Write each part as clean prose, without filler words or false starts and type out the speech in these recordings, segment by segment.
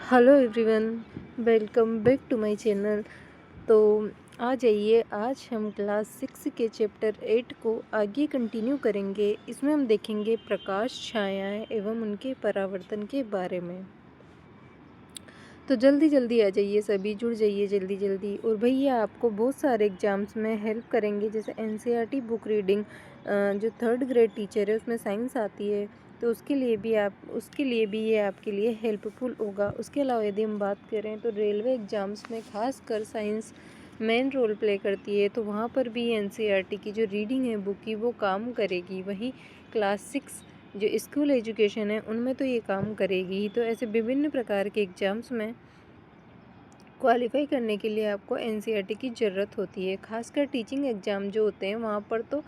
Hello everyone, welcome back to my channel. तो आ जाइए, आज हम क्लास 6 के चैप्टर 8 को आगे कंटिन्यू करेंगे। इसमें हम देखेंगे प्रकाश, छायाएं एवं उनके परावर्तन के बारे में। तो जल्दी जल्दी आ जाइए, सभी जुड़ जाइए जल्दी जल्दी। और भैया आपको बहुत सारे एग्जाम्स में हेल्प करेंगे, जैसे एनसीईआरटी बुक रीडिंग जो 3rd ग्रेड टीचर है उसमें साइंस आती है, तो उसके लिए भी ये आपके लिए हेल्पफुल होगा। उसके अलावा यदि हम बात करें तो रेलवे एग्ज़ाम्स में खासकर साइंस मेन रोल प्ले करती है, तो वहाँ पर भी एनसीईआरटी की जो रीडिंग है बुक की वो काम करेगी। वहीं क्लास 6 जो स्कूल एजुकेशन है उनमें तो ये काम करेगी ही। तो ऐसे विभिन्न प्रकार के एग्ज़ाम्स में क्वालिफाई करने के लिए आपको एनसीईआरटी की ज़रूरत होती है। खासकर टीचिंग एग्ज़ाम जो होते हैं वहाँ पर तो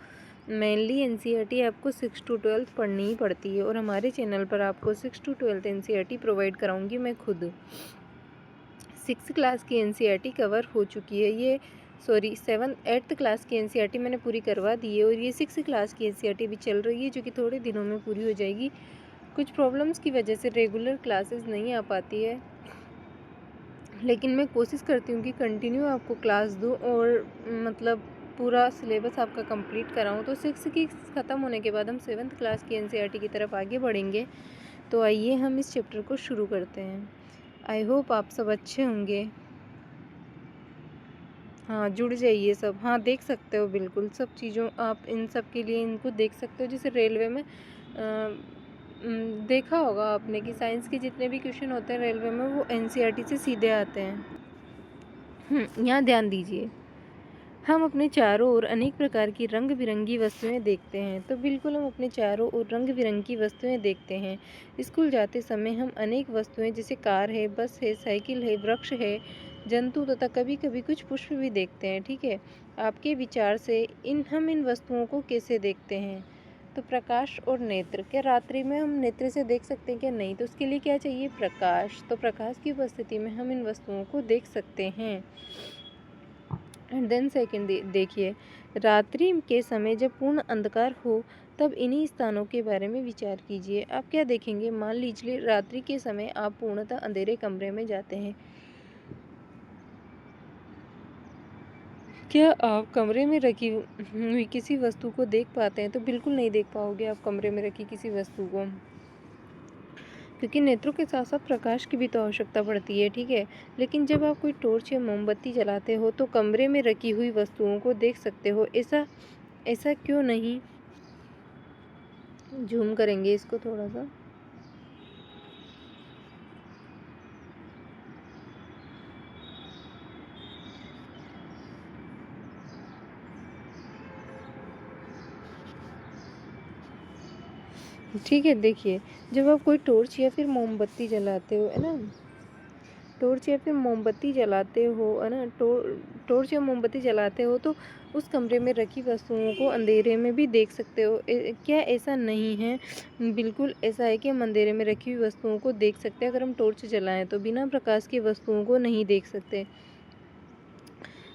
मेनली एनसीईआरटी आपको 6 to 12 पढ़नी ही पड़ती है। और हमारे चैनल पर आपको 6 to 12 एनसीईआरटी प्रोवाइड कराऊंगी मैं खुद। 6th क्लास की एनसीईआरटी कवर हो चुकी है, ये 8th क्लास की एनसीईआरटी मैंने पूरी करवा दी है। और ये 6th क्लास की एनसीईआरटी भी चल रही है, जो कि थोड़े दिनों में पूरी हो जाएगी। कुछ प्रॉब्लम्स की वजह से रेगुलर क्लासेस नहीं आ पाती है, लेकिन मैं कोशिश करती हूँ कि कंटिन्यू आपको क्लास दूँ और मतलब पूरा सिलेबस आपका कंप्लीट कराऊँ। तो 6 की ख़त्म होने के बाद हम 7th क्लास की एनसीईआरटी की तरफ आगे बढ़ेंगे। तो आइए हम इस चैप्टर को शुरू करते हैं। आई होप आप सब अच्छे होंगे। हाँ, जुड़ जाइए सब। हाँ, देख सकते हो, बिल्कुल सब चीज़ों आप इन सब के लिए इनको देख सकते हो। जैसे रेलवे में देखा होगा आपने कि साइंस के जितने भी क्वेश्चन होते हैं रेलवे में वो एनसीईआरटी से सीधे आते हैं। यहाँ ध्यान दीजिए, हम अपने चारों ओर अनेक प्रकार की रंग बिरंगी वस्तुएं देखते हैं। तो बिल्कुल हम अपने चारों ओर रंग बिरंगी वस्तुएं देखते हैं। स्कूल जाते समय हम अनेक वस्तुएं जैसे कार है, बस है, साइकिल है, वृक्ष है, जंतु तथा कभी कभी कुछ पुष्प भी देखते हैं। ठीक है, आपके विचार से हम इन वस्तुओं को कैसे देखते हैं? तो प्रकाश और नेत्र, क्या रात्रि में हम नेत्र से देख सकते हैं क्या? नहीं। तो उसके लिए क्या चाहिए? प्रकाश। तो प्रकाश की उपस्थिति में हम इन वस्तुओं को देख सकते हैं। एंड देन सेकेंड देखिए, रात्रि के समय जब पूर्ण अंधकार हो तब इन्हीं स्थानों के बारे में विचार कीजिए। आप क्या देखेंगे? मान लीजिए रात्रि के समय आप पूर्णतः अंधेरे कमरे में जाते हैं, क्या आप कमरे में रखी हुई किसी वस्तु को देख पाते हैं? तो बिल्कुल नहीं देख पाओगे आप कमरे में रखी किसी वस्तु को, क्योंकि नेत्रों के साथ साथ प्रकाश की भी तो आवश्यकता पड़ती है। ठीक है, लेकिन जब आप कोई टॉर्च या मोमबत्ती जलाते हो तो कमरे में रखी हुई वस्तुओं को देख सकते हो। ऐसा ऐसा क्यों नहीं? जूम करेंगे इसको थोड़ा सा। ठीक है, देखिए, जब आप कोई टॉर्च या फिर मोमबत्ती जलाते हो, है ना, टॉर्च या फिर मोमबत्ती जलाते हो, है ना, टॉर्च या मोमबत्ती जलाते हो तो उस कमरे में रखी वस्तुओं को अंधेरे में भी देख सकते हो। क्या ऐसा नहीं है? बिल्कुल ऐसा है कि हम अंधेरे में रखी हुई वस्तुओं को देख सकते हैं। अगर हम टॉर्च जलाएं तो बिना प्रकाश की वस्तुओं को नहीं देख सकते।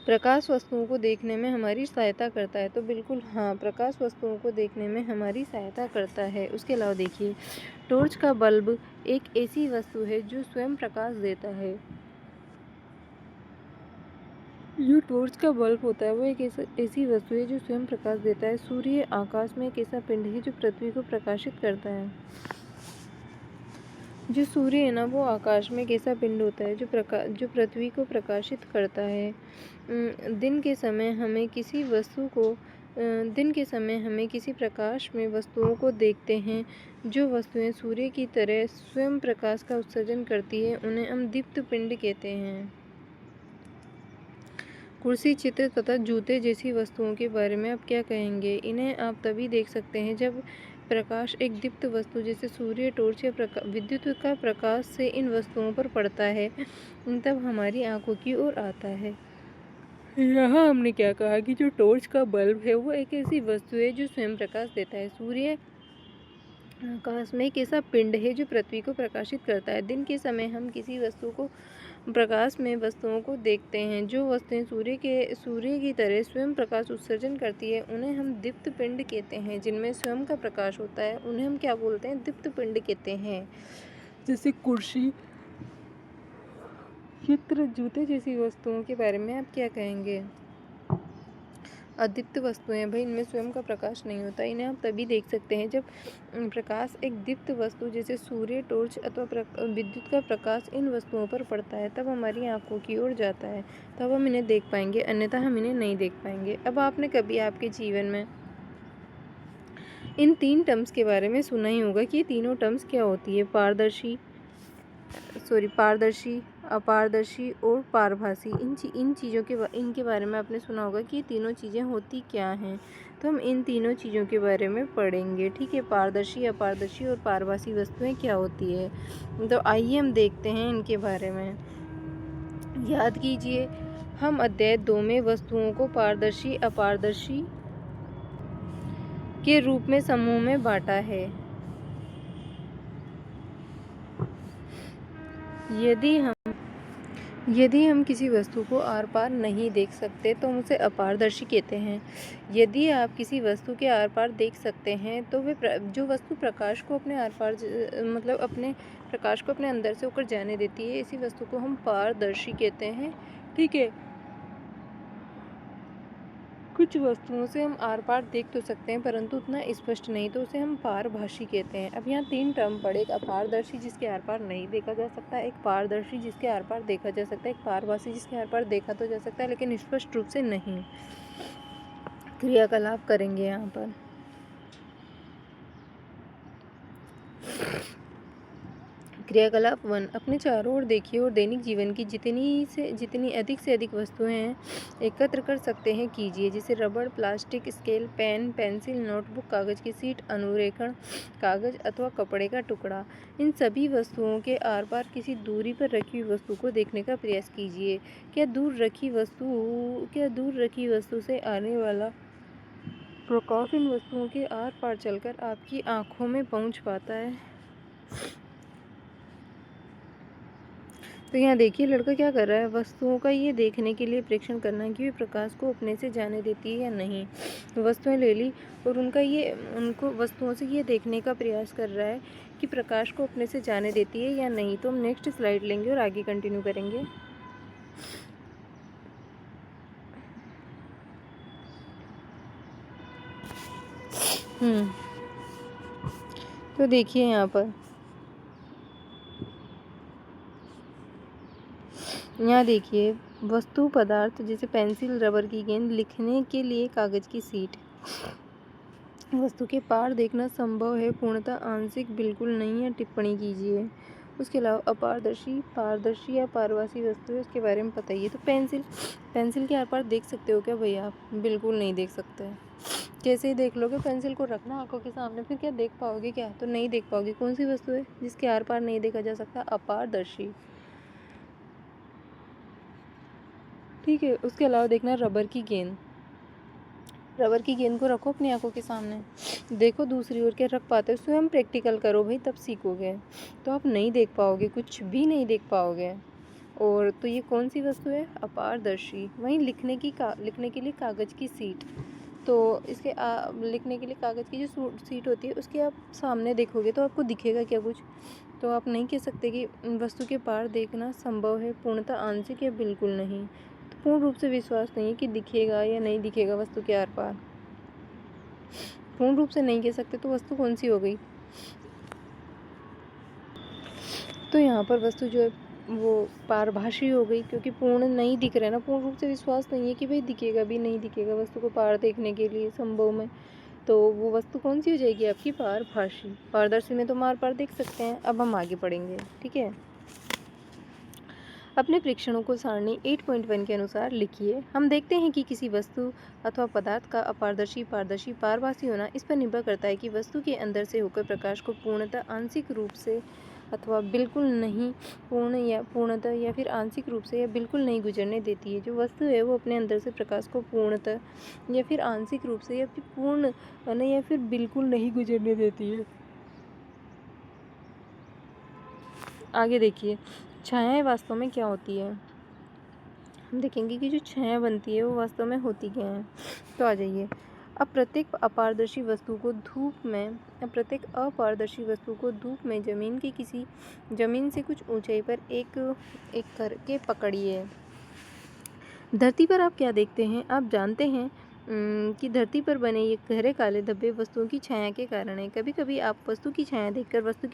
प्रकाश वस्तुओं को देखने में हमारी सहायता करता है। तो बिल्कुल हाँ, प्रकाश वस्तुओं को देखने में हमारी सहायता करता है। उसके अलावा देखिए, टॉर्च का बल्ब एक ऐसी वस्तु है जो स्वयं प्रकाश देता है। जो टॉर्च का बल्ब होता है वो एक ऐसी वस्तु है जो स्वयं प्रकाश देता है। सूर्य आकाश में एक ऐसा पिंड है जो पृथ्वी को प्रकाशित करता है। जो सूर्य है ना, वो आकाश में एक ऐसा पिंड होता है जो पृथ्वी को प्रकाशित करता है। दिन के समय हमें किसी प्रकाश में वस्तुओं को देखते हैं। जो वस्तुएं सूर्य की तरह स्वयं प्रकाश का उत्सर्जन करती है उन्हें हम दीप्त पिंड कहते हैं। कुर्सी, चित्र तथा जूते जैसी वस्तुओं के बारे में आप क्या कहेंगे? इन्हें आप तभी देख सकते हैं जब प्रकाश एक दीप्त वस्तु जैसे सूर्य, टॉर्च या विद्युत का प्रकाश से इन वस्तुओं पर पड़ता है, तब हमारी आंखों की ओर आता है। यहाँ हमने क्या कहा कि जो टॉर्च का बल्ब है वो एक ऐसी वस्तु है जो स्वयं प्रकाश देता है। सूर्य आकाश में एक ऐसा पिंड है जो पृथ्वी को प्रकाशित करता है। दिन के समय हम किसी वस्तु को प्रकाश में वस्तुओं को देखते हैं। जो वस्तुएं सूर्य की तरह स्वयं प्रकाश उत्सर्जन करती है उन्हें हम दीप्त पिंड कहते हैं। जिनमें स्वयं का प्रकाश होता है उन्हें हम क्या बोलते हैं? दीप्त पिंड कहते हैं। जैसे कुर्सी, चित्र जूते जैसी वस्तुओं के बारे में आप क्या कहेंगे? अदीप्त वस्तुएं, भाई इनमें स्वयं का प्रकाश नहीं होता। इन्हें आप तभी देख सकते हैं जब प्रकाश एक दीप्त वस्तु जैसे सूर्य, टॉर्च अथवा विद्युत का प्रकाश इन वस्तुओं पर पड़ता है, तब हमारी आंखों की ओर जाता है, तब हम इन्हें देख पाएंगे, अन्यथा हम इन्हें नहीं देख पाएंगे। अब आपने कभी आपके जीवन में इन 3 टर्म्स के बारे में सुना ही होगा कि ये तीनों टर्म्स क्या होती है? पारदर्शी, अपारदर्शी और पारभासी। इन चीज़ों के इनके बारे में आपने सुना होगा कि ये तीनों चीज़ें होती क्या हैं। तो हम इन तीनों चीज़ों के बारे में पढ़ेंगे, ठीक है। पारदर्शी, अपारदर्शी और पारभासी वस्तुएं क्या होती है, तो आइए हम देखते हैं इनके बारे में। याद कीजिए, हम अध्याय 2 में वस्तुओं को पारदर्शी, अपारदर्शी के रूप में समूह में बांटा है। यदि हम किसी वस्तु को आर पार नहीं देख सकते तो हम उसे अपारदर्शी कहते हैं। यदि आप किसी वस्तु के आर पार देख सकते हैं तो वे जो वस्तु प्रकाश को अपने आर पार मतलब अपने प्रकाश को अपने अंदर से होकर जाने देती है, इसी वस्तु को हम पारदर्शी कहते हैं, ठीक है। कुछ वस्तुओं से हम आर पार देख तो सकते हैं परंतु उतना स्पष्ट नहीं, तो उसे हम पारभाषी कहते हैं। अब यहाँ 3 टर्म पड़े, एक अपारदर्शी जिसके आर पार नहीं देखा जा सकता, एक पारदर्शी जिसके आर पार देखा जा सकता है, एक पारभाषी जिसके आर पार देखा तो जा सकता है लेकिन स्पष्ट रूप से नहीं। क्रियाकलाप करेंगे यहाँ पर। क्रियाकलाप 1, अपने चारों ओर देखिए और दैनिक जीवन की जितनी अधिक से अधिक वस्तुएं हैं एकत्र कर सकते हैं कीजिए, जैसे रबड़, plastic, scale, pen, pencil, notebook, कागज़ की शीट, अनुरेखण कागज़ अथवा कपड़े का टुकड़ा। इन सभी वस्तुओं के आर पार किसी दूरी पर रखी हुई वस्तु को देखने का प्रयास कीजिए। क्या दूर रखी वस्तु से आने वाला प्रकाश इन वस्तुओं के आर पार चलकर आपकी आँखों में पहुँच पाता है? तो यहाँ देखिए लड़का क्या कर रहा है, वस्तुओं का ये देखने के लिए परीक्षण करना है कि वे प्रकाश को अपने से जाने देती है या नहीं। वस्तुएं ले ली और उनको वस्तुओं से ये देखने का प्रयास कर रहा है कि प्रकाश को अपने से जाने देती है या नहीं। तो हम नेक्स्ट स्लाइड लेंगे और आगे कंटिन्यू करेंगे। तो देखिए यहाँ पर देखिए वस्तु पदार्थ जैसे पेंसिल, रबर की गेंद, लिखने के लिए कागज़ की शीट। वस्तु के पार देखना संभव है, पूर्णतः आंशिक बिल्कुल नहीं है, टिप्पणी कीजिए। उसके अलावा अपारदर्शी, पारदर्शी या पारभासी वस्तु है, उसके बारे में बताइए। तो पेंसिल के आर पार देख सकते हो क्या भैया आप? बिल्कुल नहीं देख सकते। कैसे ही देख लोगे? पेंसिल को रखना आंखों के सामने, फिर क्या देख पाओगे क्या? तो नहीं देख पाओगे। कौन सी वस्तु है जिसके आर पार नहीं देखा जा सकता? अपारदर्शी, ठीक है। उसके अलावा देखना रबर की गेंद को रखो अपनी आंखों के सामने, देखो दूसरी ओर क्या रख पाते हो, स्वयं प्रैक्टिकल करो भाई, तब सीखोगे। तो आप नहीं देख पाओगे, कुछ भी नहीं देख पाओगे। और तो ये कौन सी वस्तु है? अपारदर्शी। वहीं लिखने के लिए कागज़ की शीट, तो इसके लिखने के लिए कागज़ की जो शीट होती है उसके आप सामने देखोगे तो आपको दिखेगा क्या कुछ? तो आप नहीं कह सकते कि वस्तु के पार देखना संभव है, पूर्णतः आंशिक या बिल्कुल नहीं। तो पूर्ण रूप से विश्वास नहीं है कि दिखेगा या नहीं दिखेगा वस्तु के आर पार। पूर्ण रूप से नहीं कह सकते, तो वस्तु कौन सी हो गई? तो यहाँ पर वस्तु जो है वो पारभाषी हो गई, क्योंकि पूर्ण नहीं दिख रहा है ना, पूर्ण रूप से विश्वास नहीं है कि भाई दिखेगा भी नहीं दिखेगा वस्तु को पार देखने के लिए संभव में। तो वो वस्तु कौन सी हो जाएगी आपकी? पारभाषी। पारदर्शी में तो हम आर पार देख सकते हैं। अब हम आगे पढ़ेंगे, ठीक है। अपने परीक्षणों को सारणी 8.1 के अनुसार लिखिए। हम देखते हैं कि किसी वस्तु अथवा पदार्थ का अपारदर्शी, पारदर्शी, पारभासी होना इस पर निर्भर करता है कि वस्तु के अंदर से होकर प्रकाश को पूर्णतः, आंशिक रूप से अथवा बिल्कुल नहीं, पूर्णतः या फिर आंशिक रूप से या बिल्कुल नहीं गुजरने देती है। जो वस्तु है वो अपने अंदर से प्रकाश को पूर्णतः या फिर आंशिक रूप से या फिर पूर्ण या फिर बिल्कुल नहीं गुजरने देती है। आगे देखिए, छायाएं वास्तव में क्या होती है। हम देखेंगे कि जो छाया बनती है वो वास्तव में होती क्या है। तो आ जाइए, अब प्रत्येक अपारदर्शी वस्तु को धूप में जमीन से कुछ ऊंचाई पर एक एक करके पकड़िए। धरती पर आप क्या देखते हैं? आप जानते हैं कि धरती पर बने ये गहरे काले धब्बे वस्तुओं की छाया के कारण है। कभी कभी आप वस्तु की छाया देखकर वस्तु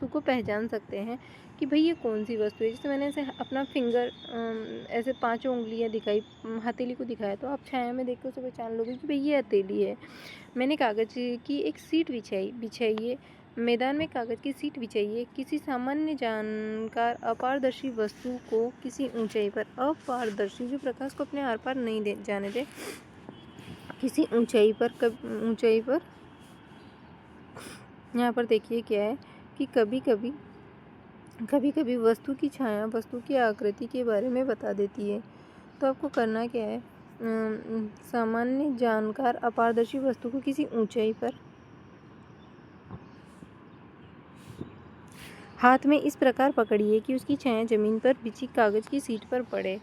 को पहचान सकते हैं कि भाई ये कौन सी वस्तु है। जैसे मैंने ऐसे अपना फिंगर ऐसे 5 उंगलियां दिखाई, हथेली को दिखाया, तो आप छाया में देखकर उसे पहचान लोगे कि भाई ये हथेली है। मैंने कागज की एक सीट बिछाइए, मैदान में कागज की सीट बिछाइए। किसी सामान्य जानकार अपारदर्शी वस्तु को किसी ऊंचाई पर, अपारदर्शी जो प्रकाश को अपने आर पार नहीं जाने दे, किसी ऊंचाई पर यहाँ पर देखिए क्या है कि कभी कभी वस्तु की छाया वस्तु की आकृति के बारे में बता देती है। तो आपको करना क्या है? सामान्य जानकार अपारदर्शी वस्तु को किसी ऊंचाई पर हाथ में इस प्रकार पकड़िए कि उसकी छाया जमीन पर बिछी कागज की सीट पर पड़े।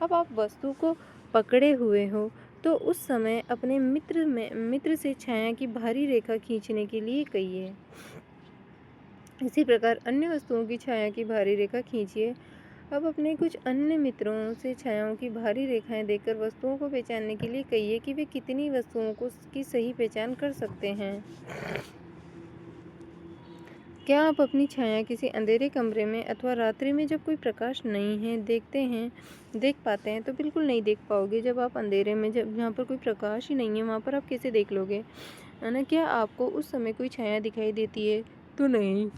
अब आप वस्तु को पकड़े हुए हो तो उस समय अपने मित्र से छाया की बाहरी रेखा खींचने के लिए कहिए। इसी प्रकार अन्य वस्तुओं की छाया की बाहरी रेखा खींचिए। अब अपने कुछ अन्य मित्रों से छायाओं की बाहरी रेखाएं देखकर वस्तुओं को पहचानने के लिए कहिए कि वे कितनी वस्तुओं की सही पहचान कर सकते हैं। क्या आप अपनी छाया किसी अंधेरे कमरे में अथवा रात्रि में जब कोई प्रकाश नहीं है देख पाते हैं? तो बिल्कुल नहीं देख पाओगे। जब आप अंधेरे में, जहाँ पर कोई प्रकाश ही नहीं है, वहाँ पर आप कैसे देख लोगे, है ना? क्या आपको उस समय कोई छाया दिखाई देती है? तो नहीं।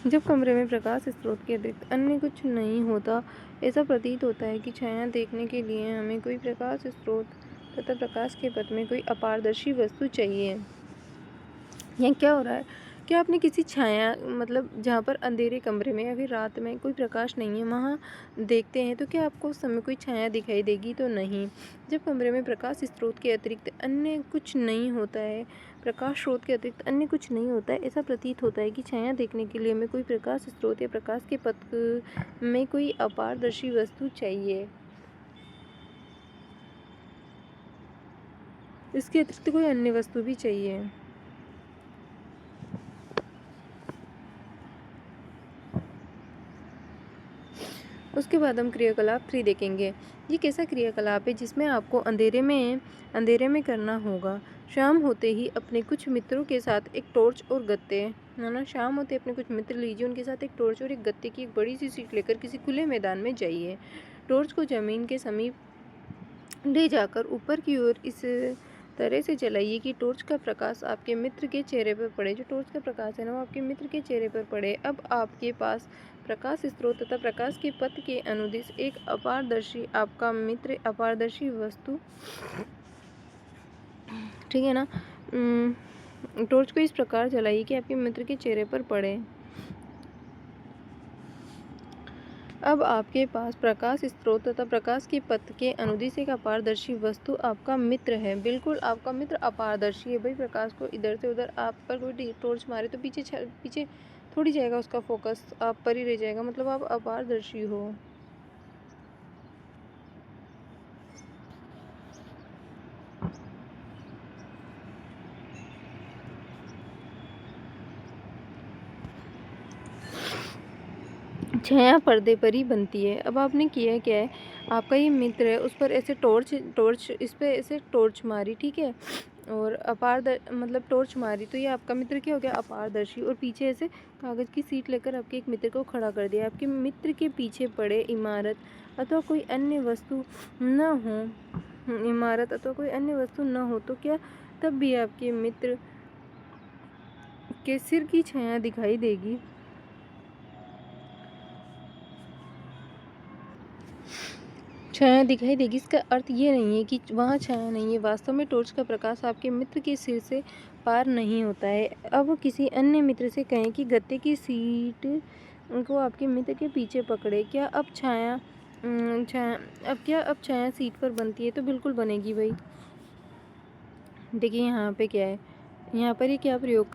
जब कमरे में प्रकाश स्रोत के अतिरिक्त अन्य कुछ नहीं होता, ऐसा प्रतीत होता है कि छाया देखने के लिए हमें कोई प्रकाश स्रोत तथा प्रकाश के पथ में कोई अपारदर्शी वस्तु चाहिए। यहाँ क्या हो रहा है? क्या आपने किसी छाया, मतलब जहाँ पर अंधेरे कमरे में या फिर रात में कोई प्रकाश नहीं है, वहाँ देखते हैं, तो क्या आपको उस समय कोई छाया दिखाई देगी? तो नहीं। जब कमरे में प्रकाश स्रोत के अतिरिक्त अन्य कुछ नहीं होता है, ऐसा प्रतीत होता है कि छाया देखने के लिए हमें कोई प्रकाश स्रोत या प्रकाश के पथ में कोई अपारदर्शी वस्तु चाहिए। इसके अतिरिक्त कोई अन्य वस्तु भी चाहिए। उसके बाद हम क्रियाकलाप 3 देखेंगे। ये कैसा क्रियाकलाप है जिसमें आपको अंधेरे में करना होगा। शाम होते ही अपने कुछ मित्रों के साथ एक टॉर्च और गत्ते, है ना? शाम होते अपने कुछ मित्र लीजिए, उनके साथ एक टॉर्च और एक गत्ते की एक बड़ी सी सीट लेकर किसी खुले मैदान में जाइए। टॉर्च को जमीन के समीप ले जाकर ऊपर की ओर इस तरह से जलाइए कि टॉर्च का प्रकाश आपके मित्र के चेहरे पर पड़े। जो टॉर्च का प्रकाश है ना, वो आपके मित्र के चेहरे पर पड़े। अब आपके पास प्रकाश स्रोत तथा प्रकाश के पथ के अनुदिश एक आपका मित्र अपारदर्शी वस्तु, ठीक है ना? टॉर्च को इस प्रकार जलाइए कि आपके मित्र के चेहरे पर पड़े। अब आपके पास प्रकाश स्रोत तथा प्रकाश के पथ के अनुदिश एक अपारदर्शी वस्तु आपका मित्र है। बिल्कुल आपका मित्र अपारदर्शी है। भाई प्रकाश को इधर से उधर आप पर कोई टॉर्च मारे तो पीछे थोड़ी जाएगा उसका फोकस, आप पर ही रह जाएगा, मतलब आप अपारदर्शी हो। छाया पर्दे पर ही बनती है। अब आपने किया क्या है, आपका ये मित्र है, उस पर ऐसे इस पे ऐसे टॉर्च मारी, ठीक है, और मतलब टॉर्च मारी, तो ये आपका मित्र क्या हो गया? अपारदर्शी। और पीछे ऐसे कागज़ की सीट लेकर आपके एक मित्र को खड़ा कर दिया। आपके मित्र के पीछे पड़े इमारत अथवा कोई अन्य वस्तु न हो तो क्या तब भी आपके मित्र के सिर की छाया दिखाई देगी? छाया दिखाई देगी, इसका अर्थ ये नहीं है कि वहाँ छाया नहीं है। वास्तव में टॉर्च का प्रकाश आपके मित्र के सिर से पार नहीं होता है। अब किसी अन्य मित्र से कहें कि गत्ते की सीट को आपके मित्र के पीछे पकड़े। क्या अब छाया सीट पर बनती है? तो बिल्कुल बनेगी भाई। देखिए यहाँ पे क्या है, यहाँ पर ये क्या प्रयोग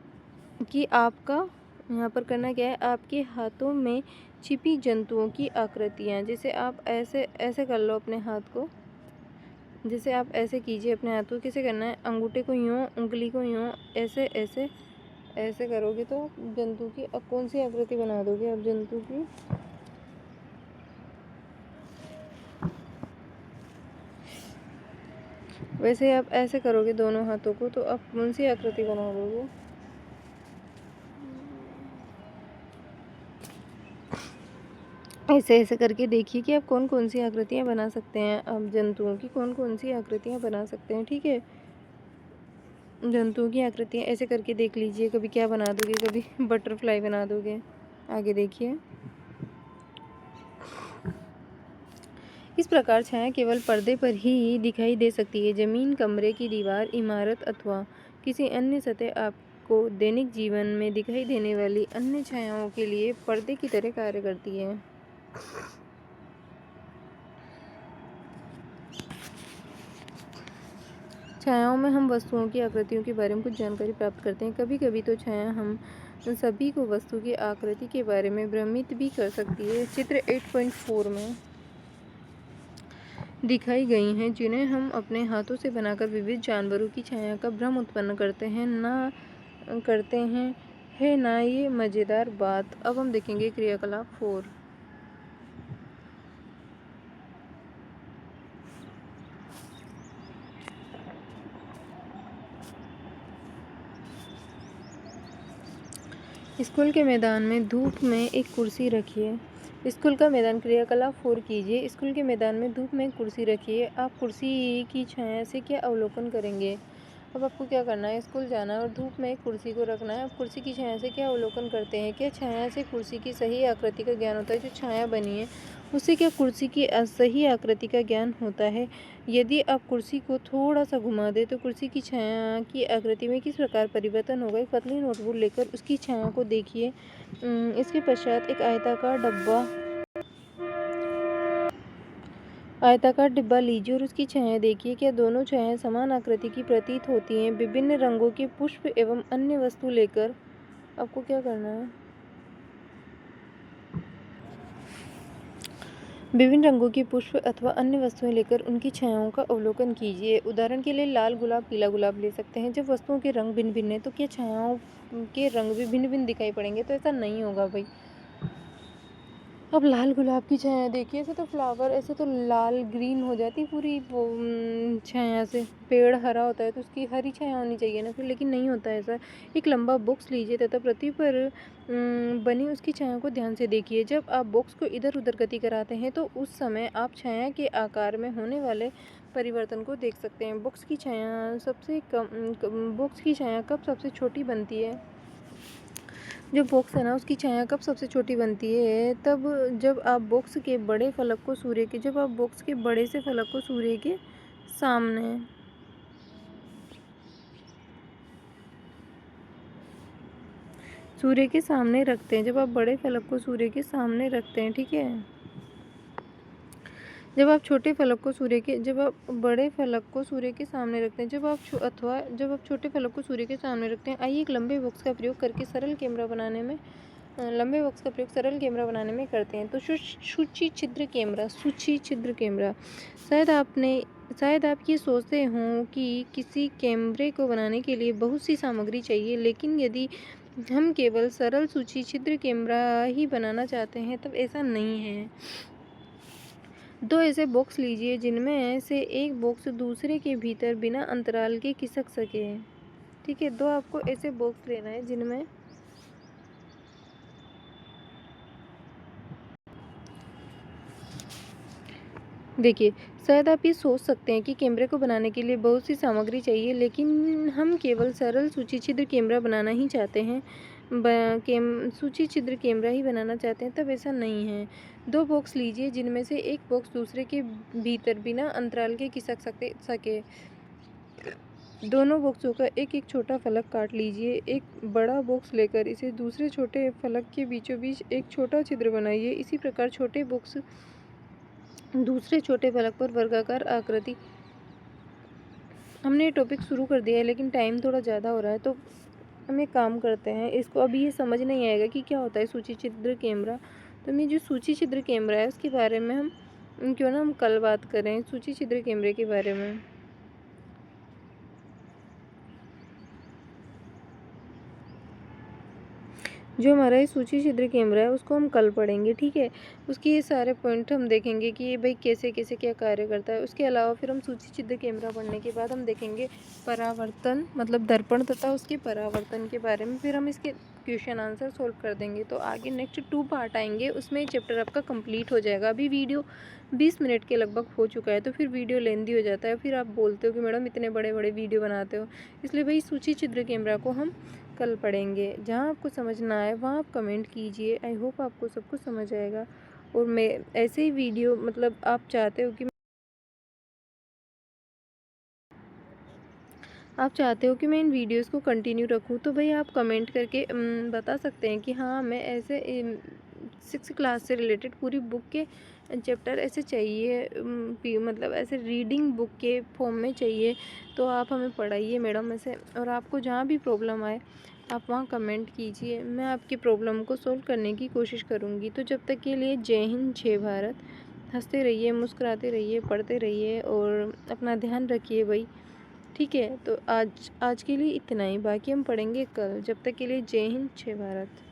कि आपका यहाँ पर करना क्या है, आपके हाथों में छिपी जंतुओं की आकृतियाँ, जैसे आप ऐसे ऐसे कर लो अपने हाथ को, जैसे आप ऐसे कीजिए अपने हाथ को। कैसे करना है, अंगूठे को यूँ, उंगली को यूँ, ऐसे ऐसे ऐसे करोगे तो जंतु की कौन सी आकृति बना दोगे आप जंतु की। वैसे आप ऐसे करोगे दोनों हाथों को तो आप कौन सी आकृति बना दोगे। ऐसे ऐसे करके देखिए कि आप कौन कौन सी आकृतियाँ बना सकते हैं। आप जंतुओं की कौन कौन सी आकृतियाँ बना सकते हैं। ठीक है, जंतुओं की आकृतियाँ ऐसे करके देख लीजिए, कभी क्या बना दोगे, कभी बटरफ्लाई बना दोगे। आगे देखिए, इस प्रकार छाया केवल पर्दे पर ही दिखाई दे सकती है। जमीन, कमरे की दीवार, इमारत अथवा किसी अन्य सतह आपको दैनिक जीवन में दिखाई देने वाली अन्य छायाओं के लिए पर्दे की तरह कार्य करती है। छायाओं में हम वस्तुओं की आकृतियों के बारे में कुछ जानकारी प्राप्त करते हैं। कभी कभी तो छाया हम सभी को वस्तु की आकृति के बारे में भ्रमित भी कर सकती है। चित्र 8.4 में दिखाई गई हैं, जिन्हें हम अपने हाथों से बनाकर विविध जानवरों की छाया का भ्रम उत्पन्न करते हैं ना करते हैं। है ना ये मज़ेदार बात। अब हम देखेंगे क्रियाकलाप 4। स्कूल के मैदान में धूप में एक कुर्सी रखिए। स्कूल का मैदान, क्रियाकलाप 4 कीजिए। स्कूल के मैदान में धूप में एक कुर्सी रखिए। आप कुर्सी की छाया से क्या अवलोकन करेंगे। अब आपको क्या करना है, स्कूल जाना है और धूप में एक कुर्सी को रखना है। आप कुर्सी की छाया से क्या अवलोकन करते हैं। क्या छाया से कुर्सी की सही आकृति का ज्ञान होता है। जो छाया बनी है उससे क्या कुर्सी की सही आकृति का ज्ञान होता है। यदि आप कुर्सी को थोड़ा सा घुमा दें तो कुर्सी की छाया की आकृति में किस प्रकार परिवर्तन होगा। एक पतली नोटबुक लेकर उसकी छाया को देखिए। इसके पश्चात एक आयताकार डिब्बा लीजिए और उसकी छाया देखिए। क्या दोनों छायाएं समान आकृति की प्रतीत होती हैं। विभिन्न रंगों के पुष्प एवं अन्य वस्तु लेकर आपको क्या करना है, विभिन्न रंगों के पुष्प अथवा अन्य वस्तुएं लेकर उनकी छायाओं का अवलोकन कीजिए। उदाहरण के लिए लाल गुलाब, पीला गुलाब ले सकते हैं। जब वस्तुओं के रंग भिन्न भिन्न है तो क्या छायाओं के रंग भी भिन्न भिन्न दिखाई पड़ेंगे। तो ऐसा नहीं होगा भाई। अब लाल गुलाब की छाया देखिए, ऐसे तो फ्लावर ऐसे तो लाल ग्रीन हो जाती पूरी वो छाया से। पेड़ हरा होता है तो उसकी हरी छाया होनी चाहिए ना फिर, लेकिन नहीं होता ऐसा। एक लंबा बॉक्स लीजिए तथा पृथ्वी पर बनी उसकी छाया को ध्यान से देखिए। जब आप बॉक्स को इधर उधर गति कराते हैं तो उस समय आप छाया के आकार में होने वाले परिवर्तन को देख सकते हैं। बॉक्स की छाया कब सबसे छोटी बनती है। जो बॉक्स है ना उसकी छाया कब सबसे छोटी बनती है, तब जब आप बॉक्स के बड़े फलक को सूर्य के सामने रखते हैं। जब आप बड़े फलक को सूर्य के सामने रखते हैं, ठीक है। जब आप बड़े फलक को सूर्य के सामने रखते हैं, जब आप छोटे फलक को सूर्य के सामने रखते हैं। आइए एक लंबे बॉक्स का प्रयोग सरल कैमरा बनाने में करते हैं। तो सूची छिद्र कैमरा। शायद आप ये सोचते हों कि किसी कैमरे को बनाने के लिए बहुत सी सामग्री चाहिए, लेकिन यदि हम केवल सरल सूची छिद्र कैमरा ही बनाना चाहते हैं तब ऐसा नहीं है। दो ऐसे बॉक्स लीजिए जिनमें से एक बॉक्स दूसरे के भीतर बिना अंतराल के खिसक सके। ठीक है, दो आपको ऐसे बॉक्स लेना है जिनमें देखिए, शायद आप ये सोच सकते हैं कि कैमरे को बनाने के लिए बहुत सी सामग्री चाहिए, लेकिन हम केवल सरल सूची छिद्र कैमरा बनाना ही चाहते हैं। सूची छिद्र कैमरा ही बनाना चाहते हैं तब ऐसा नहीं है। दो बॉक्स लीजिए जिनमें से एक बॉक्स दूसरे के भीतर बिना अंतराल के खिसक सके। दोनों बॉक्सों का एक एक छोटा फलक काट लीजिए। एक बड़ा बॉक्स लेकर इसे दूसरे छोटे फलक के बीचों बीच एक छोटा छिद्र बनाइए। इसी प्रकार छोटे बॉक्स दूसरे छोटे फलक पर वर्गाकार आकृति। हमने टॉपिक शुरू कर दिया है लेकिन टाइम थोड़ा ज़्यादा हो रहा है, तो हम एक काम करते हैं, इसको अभी ये समझ नहीं आएगा कि क्या होता है सूची छिद्र कैमरा। तो मैं जो सूची छिद्र कैमरा है उसके बारे में हम क्यों ना हम कल बात करें सूची छिद्र कैमरे के बारे में। जो हमारा ये सूची छिद्र कैमरा है उसको हम कल पढ़ेंगे, ठीक है। उसके ये सारे पॉइंट हम देखेंगे कि ये भाई कैसे कैसे क्या कार्य करता है। उसके अलावा फिर हम सूची छिद्र कैमरा पढ़ने के बाद हम देखेंगे परावर्तन मतलब दर्पण तथा उसके परावर्तन के बारे में। फिर हम इसके क्वेश्चन आंसर सोल्व कर देंगे। तो आगे नेक्स्ट 2 पार्ट आएंगे, उसमें चैप्टर आपका कंप्लीट हो जाएगा। अभी वीडियो 20 मिनट के लगभग हो चुका है, तो फिर वीडियो लेंदी हो जाता है। फिर आप बोलते हो कि मैडम इतने बड़े बड़े वीडियो बनाते हो, इसलिए भाई सूची छिद्र कैमरा को हम कल पढ़ेंगे। जहाँ आपको समझ ना आए वहाँ आप कमेंट कीजिए। आई होप आपको सब कुछ समझ आएगा। और मैं ऐसे ही वीडियो मतलब आप चाहते हो कि मैं इन वीडियोस को कंटिन्यू रखूं, तो भाई आप कमेंट करके बता सकते हैं कि हाँ मैं ऐसे 6 क्लास से रिलेटेड पूरी बुक के चैप्टर ऐसे चाहिए, मतलब ऐसे रीडिंग बुक के फॉर्म में चाहिए, तो आप हमें पढ़ाइए मैडम ऐसे। और आपको जहाँ भी प्रॉब्लम आए आप वहाँ कमेंट कीजिए, मैं आपकी प्रॉब्लम को सोल्व करने की कोशिश करूँगी। तो जब तक के लिए जय हिंद जय भारत। हंसते रहिए, मुस्कुराते रहिए, पढ़ते रहिए और अपना ध्यान रखिए भाई, ठीक है। तो आज आज के लिए इतना ही, बाकी हम पढ़ेंगे कल। जब तक के लिए जय हिंद जय भारत।